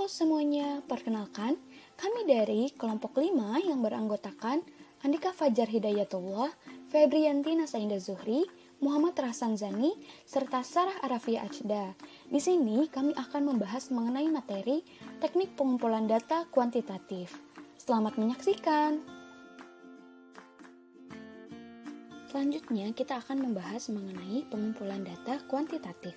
semuanya, perkenalkan, kami dari kelompok 5 yang beranggotakan Andika Fajar Hidayatullah, Febrianti Nasaindah Zuhri, Muhammad Rahsan Zani, serta Sarah Arafia Ajda. Di sini kami akan membahas mengenai materi teknik pengumpulan data kuantitatif. Selamat menyaksikan. Selanjutnya kita akan membahas mengenai pengumpulan data kuantitatif.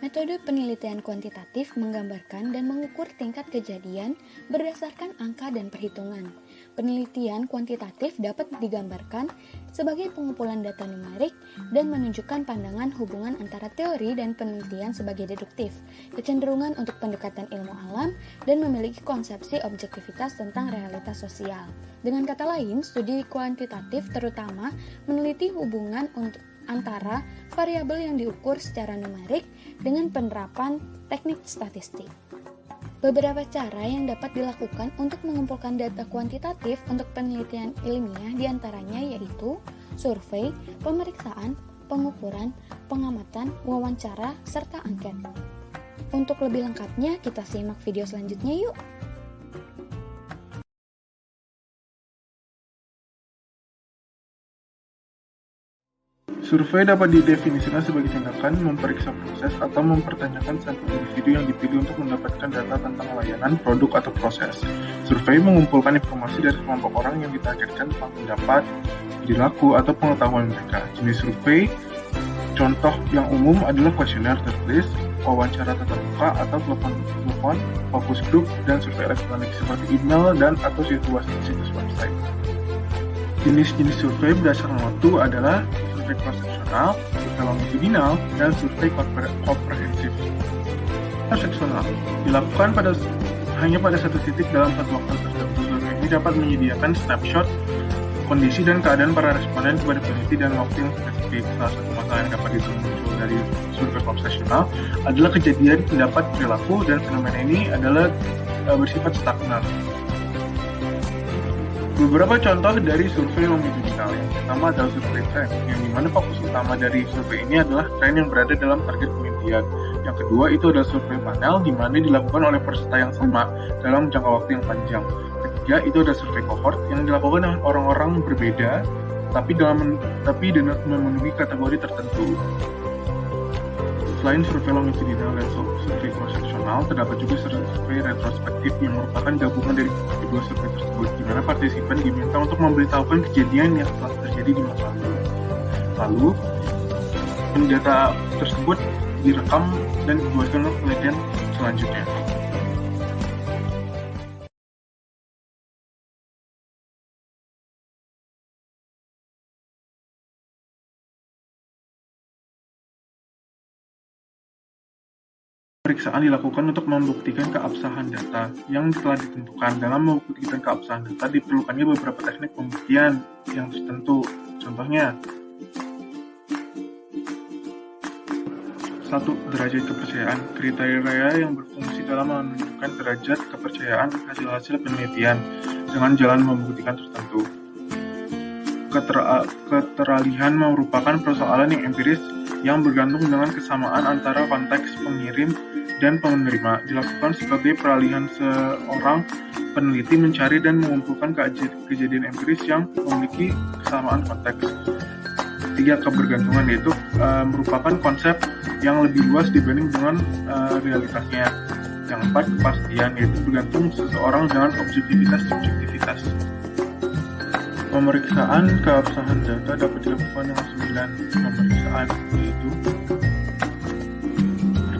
Metode penelitian kuantitatif menggambarkan dan mengukur tingkat kejadian berdasarkan angka dan perhitungan. Penelitian kuantitatif dapat digambarkan sebagai pengumpulan data numerik dan menunjukkan pandangan hubungan antara teori dan penelitian sebagai deduktif, kecenderungan untuk pendekatan ilmu alam, dan memiliki konsepsi objektivitas tentang realitas sosial. Dengan kata lain, studi kuantitatif terutama meneliti hubungan antara variabel yang diukur secara numerik dengan penerapan teknik statistik. Beberapa cara yang dapat dilakukan untuk mengumpulkan data kuantitatif untuk penelitian ilmiah diantaranya yaitu survei, pemeriksaan, pengukuran, pengamatan, wawancara, serta angket. Untuk lebih lengkapnya, kita simak video selanjutnya yuk! Survei dapat didefinisikan sebagai tindakan memeriksa proses atau mempertanyakan satu individu yang dipilih untuk mendapatkan data tentang layanan, produk, atau proses. Survei mengumpulkan informasi dari kelompok orang yang ditargetkan tentang pendapat, perilaku, atau pengetahuan mereka. Jenis survei contoh yang umum adalah kuesioner tertulis, wawancara tatap muka atau telepon, fokus grup, dan survei elektronik seperti email dan atau situs website. Jenis-jenis survei berdasarkan waktu adalah survei cross-seksional, survei longitudinal, dan survei komprehensif. Cross-seksional dilakukan hanya pada satu titik dalam satu waktu tertentu. Survei ini dapat menyediakan snapshot kondisi dan keadaan para responden pada peneliti dan waktu yang spesifik. Salah satu masalah yang dapat muncul dari survei cross-seksional adalah kejadian pendapat, perilaku, dan fenomena ini adalah bersifat stagnan. Beberapa contoh dari survei longitudinal. Yang pertama adalah survei tren, yang dimana fokus utama dari survei ini adalah tren yang berada dalam target penelitian. Yang kedua itu adalah survei panel, di mana dilakukan oleh peserta yang sama dalam jangka waktu yang panjang. Ketiga itu adalah survei cohort, yang dilakukan dengan orang-orang berbeda, tapi dengan memenuhi kategori tertentu. Selain survei longitudinal dan survei cross-seksional, terdapat juga survei retrospektif yang merupakan gabungan dari kedua survei tersebut, di mana partisipan diminta untuk memberitahukan kejadian yang telah terjadi di masa lalu. Lalu, data tersebut direkam dan dibuatkan untuk penelitian selanjutnya. Pemeriksaan dilakukan untuk membuktikan keabsahan data yang telah ditentukan. Dalam membuktikan keabsahan data, diperlukannya beberapa teknik pembuktian yang tertentu. Contohnya, 1. Derajat kepercayaan. Kriteria yang berfungsi dalam menunjukkan derajat kepercayaan hasil-hasil penelitian dengan jalan membuktikan tertentu. Keteralihan merupakan persoalan yang empiris yang bergantung dengan kesamaan antara konteks pengirim dan penerima, dilakukan sebagai peralihan seorang peneliti mencari dan mengumpulkan kejadian empiris yang memiliki kesamaan konteks. 3. Kebergantungan, yaitu merupakan konsep yang lebih luas dibanding dengan realitasnya. Yang 4. Kepastian, yaitu bergantung seseorang dengan objektivitas. Pemeriksaan keabsahan data dapat dilakukan dengan 9 pemeriksaan, yaitu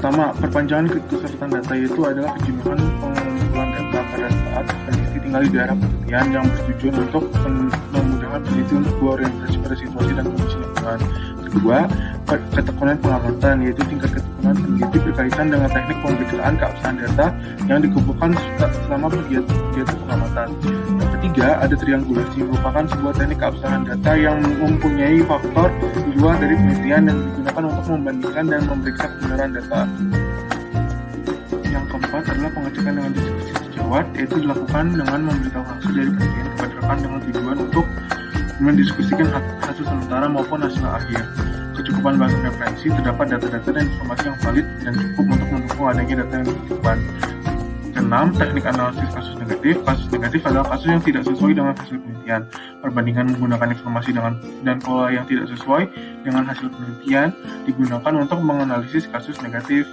pertama, perpanjangan kesertaan data, yaitu adalah kejenuhan pengumpulan data pada saat peneliti tinggal di daerah penelitian yang bertujuan untuk memudahkan peneliti untuk berorientasi pada situasi dan kondisi lingkungan. Kedua, ketekunan pengamatan, yaitu tingkat ketekunan peneliti berkaitan dengan teknik pemeriksaan keabsahan data yang dikumpulkan selama kegiatan pengamatan. Yang ketiga, ada triangulasi, merupakan sebuah teknik keabsahan data yang mempunyai faktor di luar dari penelitian dan digunakan untuk membandingkan dan memeriksa kebenaran data. Yang keempat adalah pengecekan dengan diskusi sejawat, yaitu dilakukan dengan memberitahu hasil dari penelitian kepada rekan dengan tujuan untuk mendiskusikan hasil sementara maupun hasil akhir. Kecukupan bahan referensi, terdapat data-data dan informasi yang valid dan cukup untuk mendukung mendukung adanya data yang dibutuhkan. Keenam, teknik analisis kasus negatif. Kasus negatif adalah kasus yang tidak sesuai dengan hasil penelitian. Perbandingan menggunakan informasi dan pola yang tidak sesuai dengan hasil penelitian digunakan untuk menganalisis kasus negatif.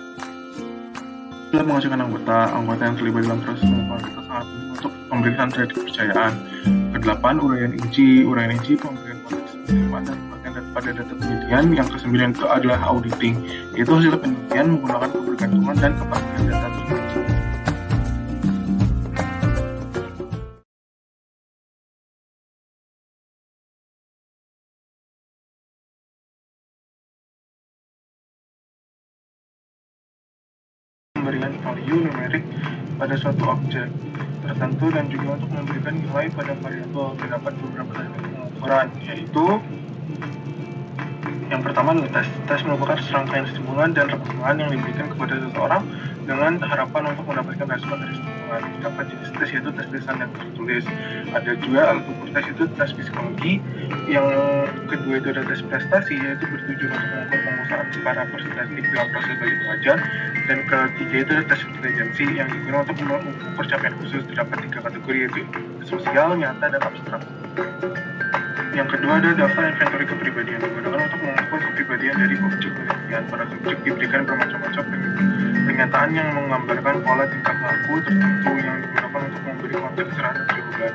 Dalam menghasilkan anggota yang terlibat dalam proses pengumpulan data sangat penting untuk pemeriksaan terhadap kepercayaan. Kedelapan, uraian inci pemberian konteks penerimaan dan pembagian pada data penelitian. Yang kesembilan itu adalah auditing, yaitu hasil penelitian menggunakan kebergantungan dan kepastian data tersebut. Pemberian value numerik pada suatu objek tertentu dan juga untuk memberikan nilai pada variabel. Terdapat beberapa teknik pengukuran, yaitu yang pertama adalah tes. Tes merupakan serangkaian stimulan dan rekaman yang diberikan kepada seseorang dengan harapan untuk mendapatkan respon dari stimulan. Terdapat jenis tes yaitu tes lisan dan tertulis. Ada juga alat ukur tes itu tes psikologi. Yang kedua itu ada tes prestasi, yaitu bertujuan untuk mengukur penguasaan para presentatif dalam proses belajar mengajar. Dan ketiga itu ada tes intelijensi yang digunakan untuk mengukur capaian khusus. Terdapat 3 kategori yaitu sosial, nyata, dan abstrak. Yang kedua ada daftar inventory kepribadian, digunakan untuk mengukur kepribadian dari objek penelitian. Para subjek diberikan bermacam-macam pernyataan yang menggambarkan pola tingkah laku tertentu yang digunakan untuk memberi konteks terhadap jawaban.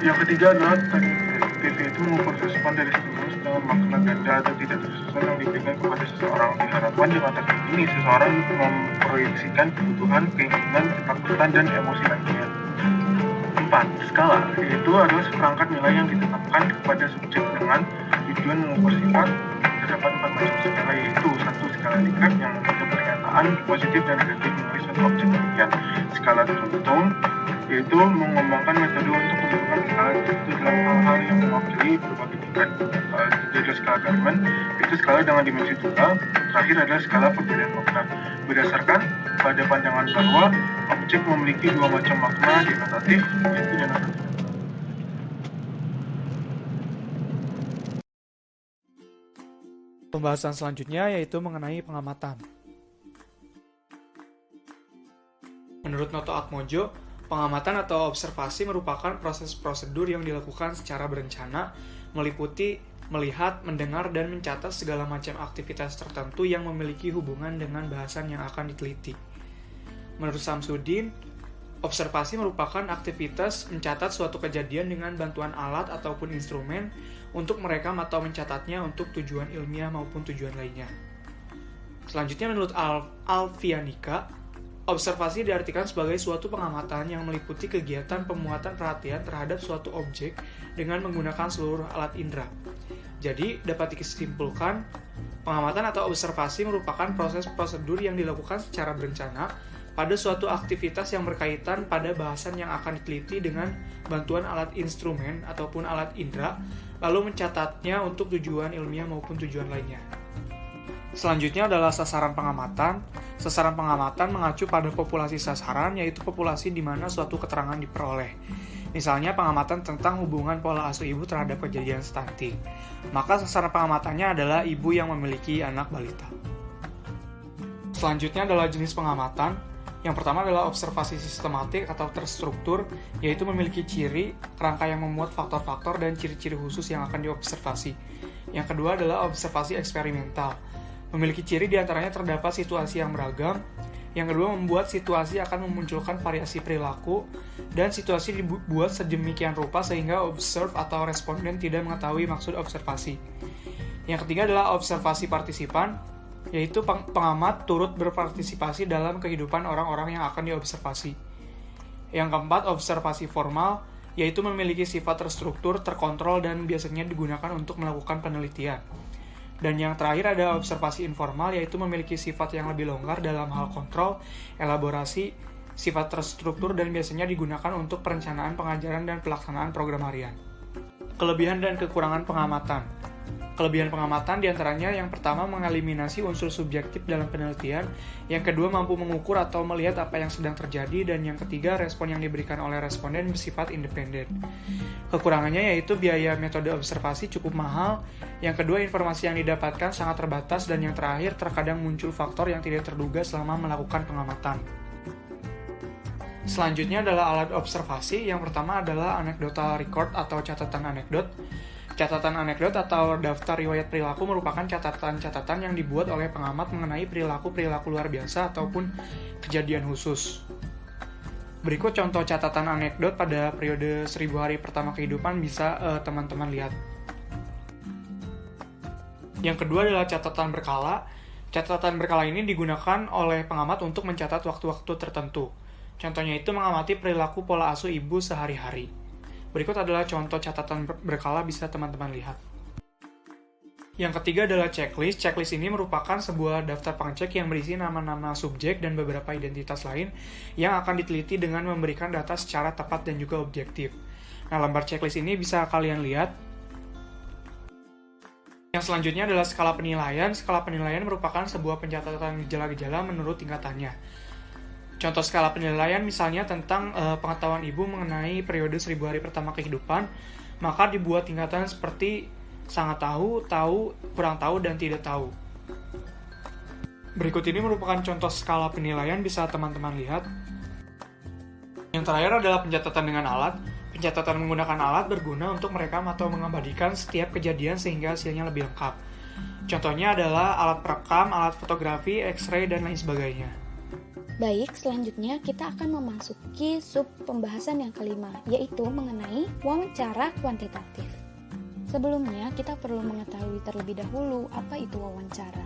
Yang ketiga adalah teknik deduktif, yaitu mengukur respon dari stimulus dengan makna ganda atau tidak tersusun yang diberikan kepada seseorang. Diharapkan dengan teknik ini seseorang memproyeksikan kebutuhan, keinginan, ketakutan, dan emosi lainnya. 4. Skala, yaitu adalah seperangkat nilai yang ditetapkan kepada subjek dengan tujuan mengukur sifat. Terdapat 4 macam skala, yaitu 1. Skala Likert yang membentuk pernyataan positif dan negatif mengenai suatu objek penelitian. Skala Thornton, yaitu mengembangkan metode untuk menentukan skala tertentu dalam hal-hal yang mewakili berbagai tingkat. Ketiga adalah skala Garman, yaitu skala dengan dimensi tunggal. Terakhir adalah skala perbedaan makna. Berdasarkan pada pandangan bahwa objek memiliki 2 macam makna denotatif, yaitu denotatif. Pembahasan selanjutnya yaitu mengenai pengamatan. Menurut Noto Atmojo, pengamatan atau observasi merupakan proses prosedur yang dilakukan secara berencana, meliputi melihat, mendengar, dan mencatat segala macam aktivitas tertentu yang memiliki hubungan dengan bahasan yang akan diteliti. Menurut Samsudin, observasi merupakan aktivitas mencatat suatu kejadian dengan bantuan alat ataupun instrumen untuk merekam atau mencatatnya untuk tujuan ilmiah maupun tujuan lainnya. Selanjutnya menurut Alfianika, observasi diartikan sebagai suatu pengamatan yang meliputi kegiatan pemuatan perhatian terhadap suatu objek dengan menggunakan seluruh alat indera. Jadi, dapat disimpulkan, pengamatan atau observasi merupakan proses prosedur yang dilakukan secara berencana pada suatu aktivitas yang berkaitan pada bahasan yang akan diteliti dengan bantuan alat instrumen ataupun alat indera, lalu mencatatnya untuk tujuan ilmiah maupun tujuan lainnya. Selanjutnya adalah sasaran pengamatan. Sasaran pengamatan mengacu pada populasi sasaran, yaitu populasi di mana suatu keterangan diperoleh. Misalnya pengamatan tentang hubungan pola asuh ibu terhadap kejadian stunting. Maka sasaran pengamatannya adalah ibu yang memiliki anak balita. Selanjutnya adalah jenis pengamatan. Yang pertama adalah observasi sistematik atau terstruktur, yaitu memiliki ciri, kerangka yang memuat faktor-faktor dan ciri-ciri khusus yang akan diobservasi. Yang kedua adalah observasi eksperimental. Memiliki ciri diantaranya terdapat situasi yang beragam. Yang kedua, membuat situasi akan memunculkan variasi perilaku, dan situasi dibuat sedemikian rupa sehingga observe atau responden tidak mengetahui maksud observasi. Yang ketiga adalah observasi partisipan, yaitu pengamat turut berpartisipasi dalam kehidupan orang-orang yang akan diobservasi. Yang keempat, observasi formal, yaitu memiliki sifat terstruktur, terkontrol, dan biasanya digunakan untuk melakukan penelitian. Dan yang terakhir ada observasi informal, yaitu memiliki sifat yang lebih longgar dalam hal kontrol, elaborasi, sifat terstruktur, dan biasanya digunakan untuk perencanaan pengajaran dan pelaksanaan program harian. Kelebihan dan kekurangan pengamatan. Kelebihan pengamatan diantaranya yang pertama mengeliminasi unsur subjektif dalam penelitian, yang kedua mampu mengukur atau melihat apa yang sedang terjadi, dan yang ketiga respon yang diberikan oleh responden bersifat independen. Kekurangannya yaitu biaya metode observasi cukup mahal, yang kedua informasi yang didapatkan sangat terbatas, dan yang terakhir terkadang muncul faktor yang tidak terduga selama melakukan pengamatan. Selanjutnya adalah alat observasi. Yang pertama adalah anecdotal record atau catatan anekdot. Catatan anekdot atau daftar riwayat perilaku merupakan catatan-catatan yang dibuat oleh pengamat mengenai perilaku-perilaku luar biasa ataupun kejadian khusus. Berikut contoh catatan anekdot pada periode 1000 hari pertama kehidupan bisa teman-teman lihat. Yang kedua adalah catatan berkala. Catatan berkala ini digunakan oleh pengamat untuk mencatat waktu-waktu tertentu. Contohnya itu mengamati perilaku pola asuh ibu sehari-hari. Berikut adalah contoh catatan berkala bisa teman-teman lihat. Yang ketiga adalah checklist. Checklist ini merupakan sebuah daftar pengecek yang berisi nama-nama subjek dan beberapa identitas lain yang akan diteliti dengan memberikan data secara tepat dan juga objektif. Nah, lembar checklist ini bisa kalian lihat. Yang selanjutnya adalah skala penilaian. Skala penilaian merupakan sebuah pencatatan gejala-gejala menurut tingkatannya. Contoh skala penilaian misalnya tentang pengetahuan ibu mengenai periode 1000 hari pertama kehidupan, maka dibuat tingkatan seperti sangat tahu, tahu, kurang tahu, dan tidak tahu. Berikut ini merupakan contoh skala penilaian bisa teman-teman lihat. Yang terakhir adalah pencatatan dengan alat. Pencatatan menggunakan alat berguna untuk merekam atau mengabadikan setiap kejadian sehingga hasilnya lebih lengkap. Contohnya adalah alat perekam, alat fotografi, X-ray, dan lain sebagainya. Baik, selanjutnya kita akan memasuki sub pembahasan yang kelima, yaitu mengenai wawancara kuantitatif. Sebelumnya, kita perlu mengetahui terlebih dahulu apa itu wawancara.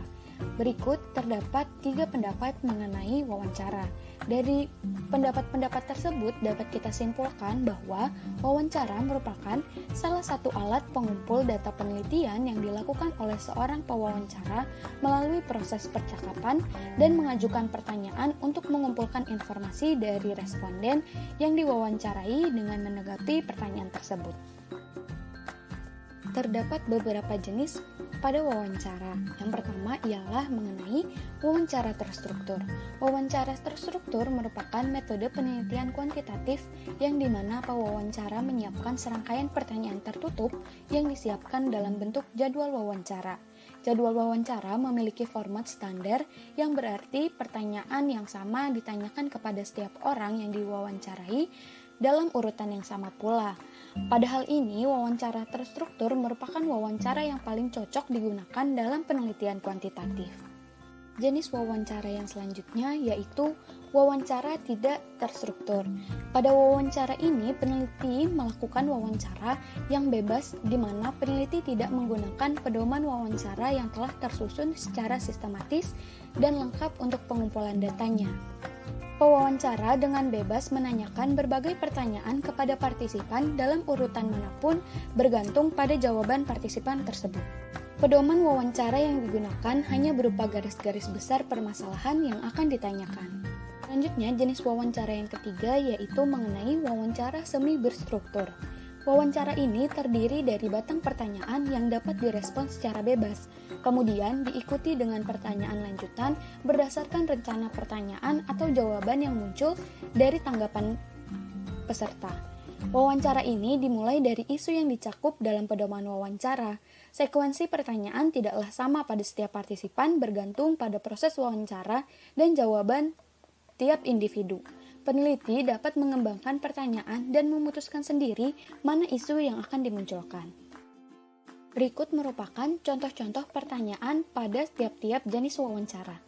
Berikut terdapat 3 pendapat mengenai wawancara. Dari pendapat-pendapat tersebut dapat kita simpulkan bahwa wawancara merupakan salah satu alat pengumpul data penelitian yang dilakukan oleh seorang pewawancara melalui proses percakapan dan mengajukan pertanyaan untuk mengumpulkan informasi dari responden yang diwawancarai dengan menanggapi pertanyaan tersebut. Terdapat beberapa jenis pada wawancara. Yang pertama ialah mengenai wawancara terstruktur. Wawancara terstruktur merupakan metode penelitian kuantitatif yang dimana pewawancara menyiapkan serangkaian pertanyaan tertutup yang disiapkan dalam bentuk jadwal wawancara. Jadwal wawancara memiliki format standar yang berarti pertanyaan yang sama ditanyakan kepada setiap orang yang diwawancarai dalam urutan yang sama pula. Pada hal ini, wawancara terstruktur merupakan wawancara yang paling cocok digunakan dalam penelitian kuantitatif. Jenis wawancara yang selanjutnya yaitu wawancara tidak terstruktur. Pada wawancara ini, peneliti melakukan wawancara yang bebas di mana peneliti tidak menggunakan pedoman wawancara yang telah tersusun secara sistematis dan lengkap untuk pengumpulan datanya. Pewawancara dengan bebas menanyakan berbagai pertanyaan kepada partisipan dalam urutan manapun bergantung pada jawaban partisipan tersebut. Pedoman wawancara yang digunakan hanya berupa garis-garis besar permasalahan yang akan ditanyakan. Selanjutnya, jenis wawancara yang ketiga yaitu mengenai wawancara semi berstruktur. Wawancara ini terdiri dari batang pertanyaan yang dapat direspon secara bebas, kemudian diikuti dengan pertanyaan lanjutan berdasarkan rencana pertanyaan atau jawaban yang muncul dari tanggapan peserta. Wawancara ini dimulai dari isu yang dicakup dalam pedoman wawancara. Sekuensi pertanyaan tidaklah sama pada setiap partisipan bergantung pada proses wawancara dan jawaban tiap individu. Peneliti dapat mengembangkan pertanyaan dan memutuskan sendiri mana isu yang akan dimunculkan. Berikut merupakan contoh-contoh pertanyaan pada tiap-tiap jenis wawancara.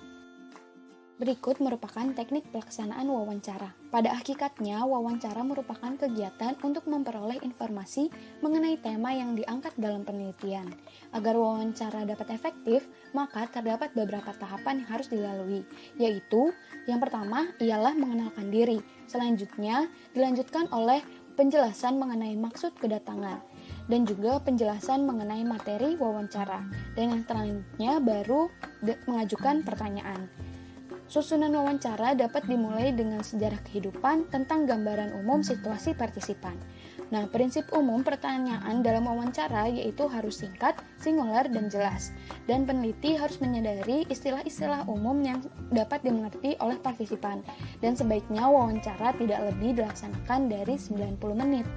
Berikut merupakan teknik pelaksanaan wawancara. Pada hakikatnya, wawancara merupakan kegiatan untuk memperoleh informasi mengenai tema yang diangkat dalam penelitian. Agar wawancara dapat efektif, maka terdapat beberapa tahapan yang harus dilalui, yaitu yang pertama ialah mengenalkan diri. Selanjutnya, dilanjutkan oleh penjelasan mengenai maksud kedatangan, dan juga penjelasan mengenai materi wawancara. Dan yang selanjutnya baru mengajukan pertanyaan. Susunan wawancara dapat dimulai dengan sejarah kehidupan tentang gambaran umum situasi partisipan. Nah, prinsip umum pertanyaan dalam wawancara yaitu harus singkat, singular, dan jelas. Dan peneliti harus menyadari istilah-istilah umum yang dapat dimengerti oleh partisipan. Dan sebaiknya wawancara tidak lebih dilaksanakan dari 90 menit.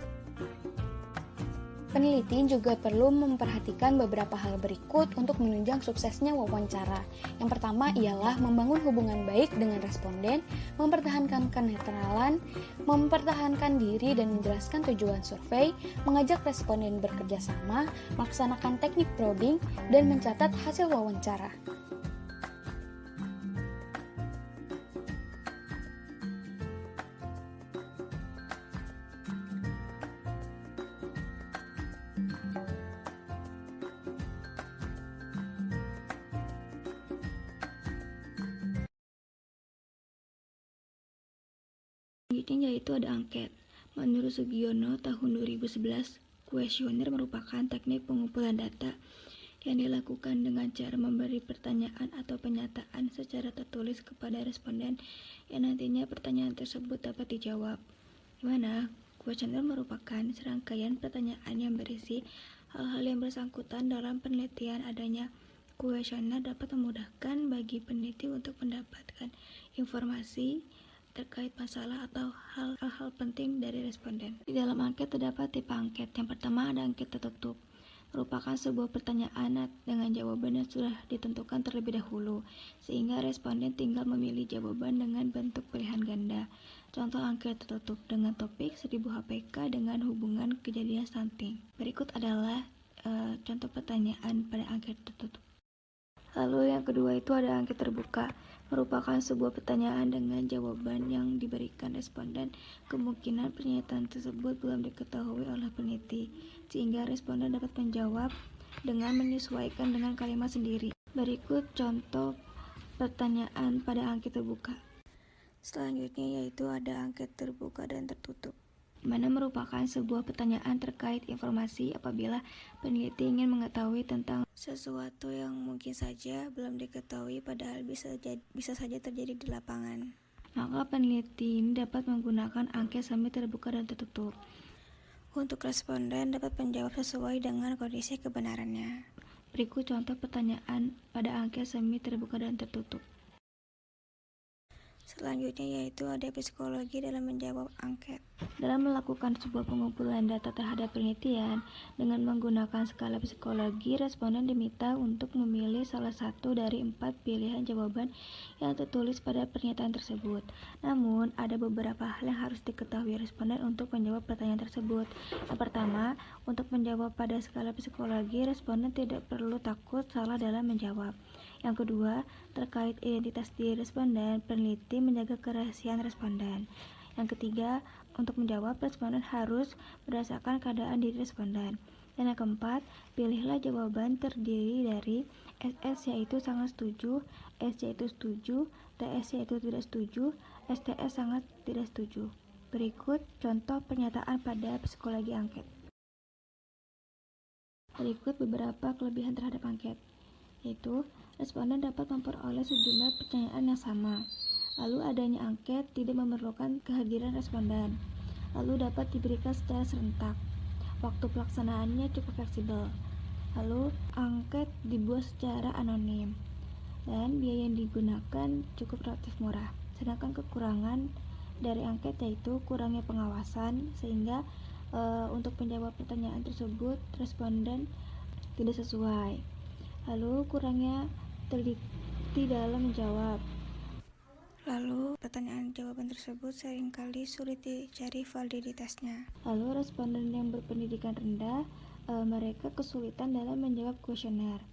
Peneliti juga perlu memperhatikan beberapa hal berikut untuk menunjang suksesnya wawancara. Yang pertama ialah membangun hubungan baik dengan responden, mempertahankan kenetralan, mempertahankan diri dan menjelaskan tujuan survei, mengajak responden bekerja sama, melaksanakan teknik probing, dan mencatat hasil wawancara. Selanjutnya yaitu ada angket. Menurut Sugiono, tahun 2011, kuesioner merupakan teknik pengumpulan data yang dilakukan dengan cara memberi pertanyaan atau penyataan secara tertulis kepada responden yang nantinya pertanyaan tersebut dapat dijawab. Di mana kuesioner merupakan serangkaian pertanyaan yang berisi hal-hal yang bersangkutan dalam penelitian. Adanya kuesioner dapat memudahkan bagi peneliti untuk mendapatkan informasi terkait masalah atau hal-hal penting dari responden. Di dalam angket terdapat tipe angket. Yang pertama ada angket tertutup, merupakan sebuah pertanyaan dengan jawaban yang sudah ditentukan terlebih dahulu, sehingga responden tinggal memilih jawaban dengan bentuk pilihan ganda. Contoh angket tertutup dengan topik 1000 HPK dengan hubungan kejadian stunting. Berikut adalah contoh pertanyaan pada angket tertutup. Lalu yang kedua itu ada angket terbuka, merupakan sebuah pertanyaan dengan jawaban yang diberikan responden. Kemungkinan pernyataan tersebut belum diketahui oleh peneliti, sehingga responden dapat menjawab dengan menyesuaikan dengan kalimat sendiri. Berikut contoh pertanyaan pada angket terbuka. Selanjutnya yaitu ada angket terbuka dan tertutup, mana merupakan sebuah pertanyaan terkait informasi apabila peneliti ingin mengetahui tentang sesuatu yang mungkin saja belum diketahui padahal bisa saja terjadi di lapangan. Maka peneliti ini dapat menggunakan angket semi terbuka dan tertutup. Untuk responden dapat menjawab sesuai dengan kondisi kebenarannya. Berikut contoh pertanyaan pada angket semi terbuka dan tertutup. Selanjutnya yaitu ada psikologi dalam menjawab angket. Dalam melakukan sebuah pengumpulan data terhadap penelitian dengan menggunakan skala psikologi, responden diminta untuk memilih salah satu dari 4 pilihan jawaban yang tertulis pada pernyataan tersebut. Namun, ada beberapa hal yang harus diketahui responden untuk menjawab pertanyaan tersebut. Yang pertama, untuk menjawab pada skala psikologi, responden tidak perlu takut salah dalam menjawab. Yang kedua, terkait identitas diri responden, peneliti menjaga kerahasiaan responden. Yang ketiga, untuk menjawab, responden harus berdasarkan keadaan diri responden. Dan yang keempat, pilihlah jawaban terdiri dari SS yaitu sangat setuju, S yaitu setuju, TS yaitu tidak setuju, STS sangat tidak setuju. Berikut contoh pernyataan pada psikologi angket. Berikut beberapa kelebihan terhadap angket, yaitu responden dapat memperoleh sejumlah pertanyaan yang sama. Lalu adanya angket tidak memerlukan kehadiran responden. Lalu dapat diberikan secara serentak. Waktu pelaksanaannya cukup fleksibel. Lalu angket dibuat secara anonim. Dan biaya yang digunakan cukup relatif murah. Sedangkan kekurangan dari angket yaitu kurangnya pengawasan, sehingga untuk menjawab pertanyaan tersebut responden tidak sesuai. Lalu kurangnya teliti dalam menjawab. Lalu pertanyaan jawaban tersebut seringkali sulit dicari validitasnya. Lalu responden yang berpendidikan rendah, mereka kesulitan dalam menjawab kuesioner.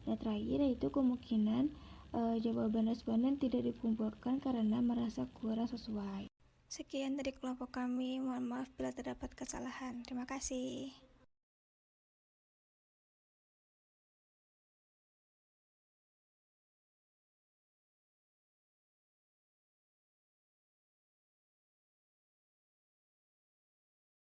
Dan terakhir yaitu kemungkinan jawaban responden tidak dikumpulkan karena merasa kurang sesuai. Sekian dari kelompok kami, mohon maaf bila terdapat kesalahan. Terima kasih.